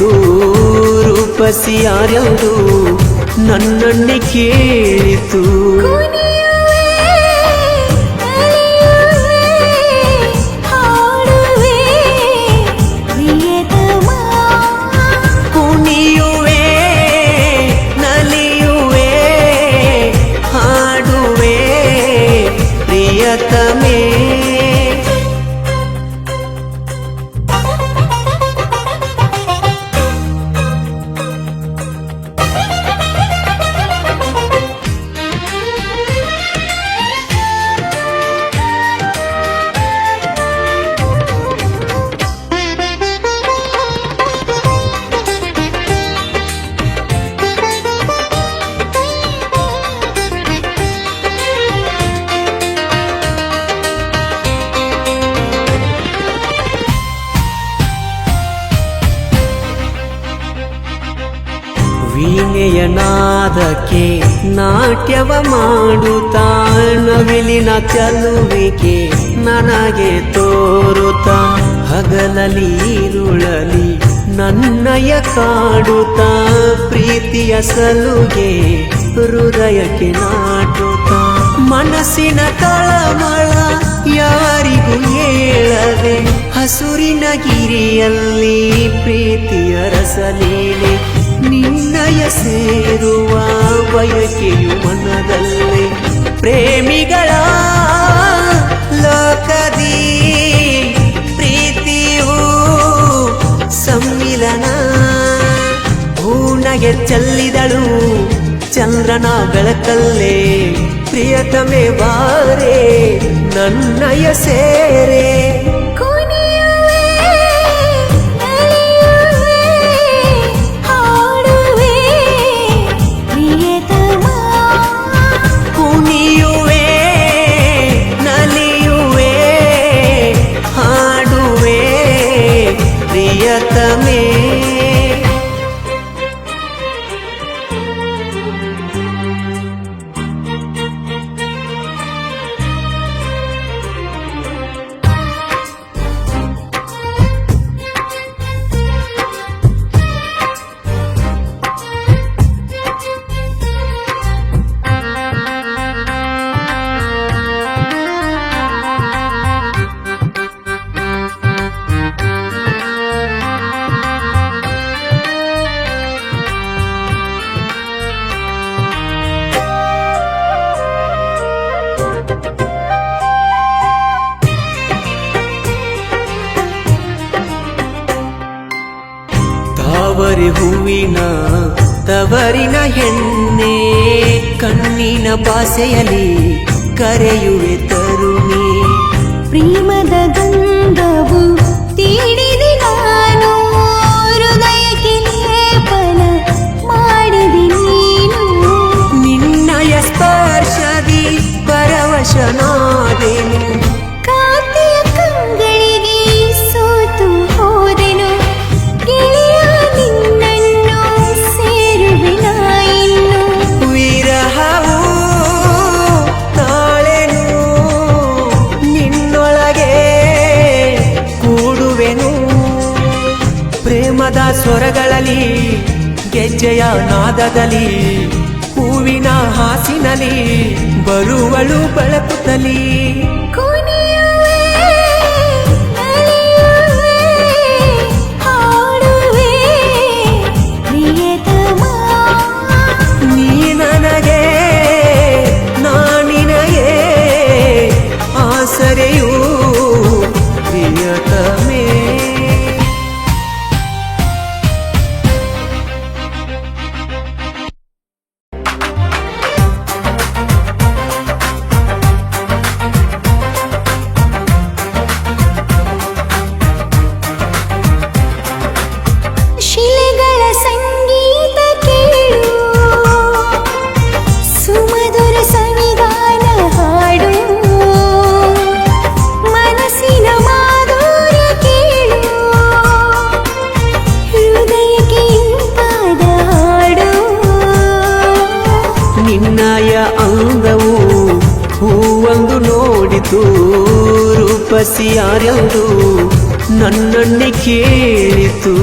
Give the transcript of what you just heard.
ನೋಡಿತು ರೂಪಸಿ ಯಾರ್ಯಾವುದು ನನ್ನನ್ನೇ ಕೇಳಿತು. ಕುಣಿಯುವೆ ನಲಿಯುವೆ ಹಾಡುವೆ ಪ್ರಿಯತಮೇ. ವೀಣೆಯ ನಾದಕ್ಕೆ ನಾಟ್ಯವ ಮಾಡುತ್ತಾ ನವಿಲಿನ ಚೆಲುವಿಗೆ ನನಗೆ ತೋರುತ್ತಾ ಹಗಲಲಿ ಇರುಳಲಿ ನನ್ನಯ ಕಾಡುತ್ತಾ ಪ್ರೀತಿಯ ಸಲುಗೆ ಹೃದಯಕ್ಕೆ ನಾಟುತ್ತಾ ಮನಸ್ಸಿನ ತಳಮಳ ಯಾರಿಗೂ ಹೇಳದೆ ಹಸುರಿನ ಗಿರಿಯಲ್ಲಿ ಪ್ರೀತಿಯ ರಸಲೀಲೆ ನಿನ್ನಯ ಸೇರುವ ಬಯಕೆಯು ಮನದಲ್ಲೇ ಪ್ರೇಮಿಗಳ ಲೋಕದಿ ಪ್ರೀತಿಯು ಸಮ್ಮಿಲನ. ಹೂನಗೆ ಚೆಲ್ಲಿದಳು ಚಂದ್ರನ ಬೆಳಕಲ್ಲೇ ಪ್ರಿಯತಮೆ ಬಾರೆ ನನ್ನಯ ಸೇರೆ. ಕುಣಿಯುವೆ ನಲಿಯುವೆ ಹಾಡುವೆ ಪ್ರಿಯತಮೇ. ತಾವರೆ ಹೂವಿನ ತವರಿನ ಹೆಣ್ಣೆ ಕಣ್ಣಿನ ಭಾಷೆಯಲ್ಲಿ ಕರೆಯುವೆ ತರುಣಿ. ಪ್ರೇಮದ ಗಂಧವು ತೀಡಿದೆ ನಾನು ಹೃದಯಕ್ಕೆ ಲೇಪನ ಮಾಡಿದೆ ನೀನು. ನಿನ್ನಯ ಸ್ಪರ್ಶದಿ ಪರವಶನಾದೆನು ಕಾಂತಿಯ ಕಂಗಳಿಗೆ ಸೋತು ಹೋದೆನು ಗೆಳೆಯ ನಿನ್ನನ್ನು ಸೇರುವೆನ ಇನ್ನು. ವಿರಹವು ತಾಳೆನು ನಿನ್ನೊಳಗೆ ಕೂಡುವೆನು ಪ್ರೇಮದ ಸ್ವರಗಳಲ್ಲಿ ಗೆಜ್ಜೆಯ ನಾದದಲ್ಲಿ ಹೂವಿನ ಹಾಸಿನಲ್ಲಿ ಬರುವಳು ಬಳಕುತ್ತಲಿ. ಕುಣಿಯುವೆ ನಲಿಯುವೆ ಹಾಡುವೆ ಪ್ರಿಯತಮ. ನೀ ನನಗೆ ನಾನಿನಗೆ ಆಸರೆಯೂ ಪ್ರಿಯತಮೇ. ಶಿಲೆಗಳ ಸಂಗೀತ ಕೇಳು ಸುಮಧುರ ಸಂವಿಧಾನ ಹಾಡು ಮನಸ್ಸಿನ ಮಾಧುರ್ಯ ಕೇಳು ಹೃದಯಕ್ಕೆ ಇಂಪಾದ ಹಾಡು. ನಿನ್ನಯ ಅಂಗವು ಹೂವೊಂದು ನೋಡಿತು ರೂಪಸಿ ಯಾರ್ಯಾವುದು ನನ್ನನ್ನೇ ಕೇಳಿತು.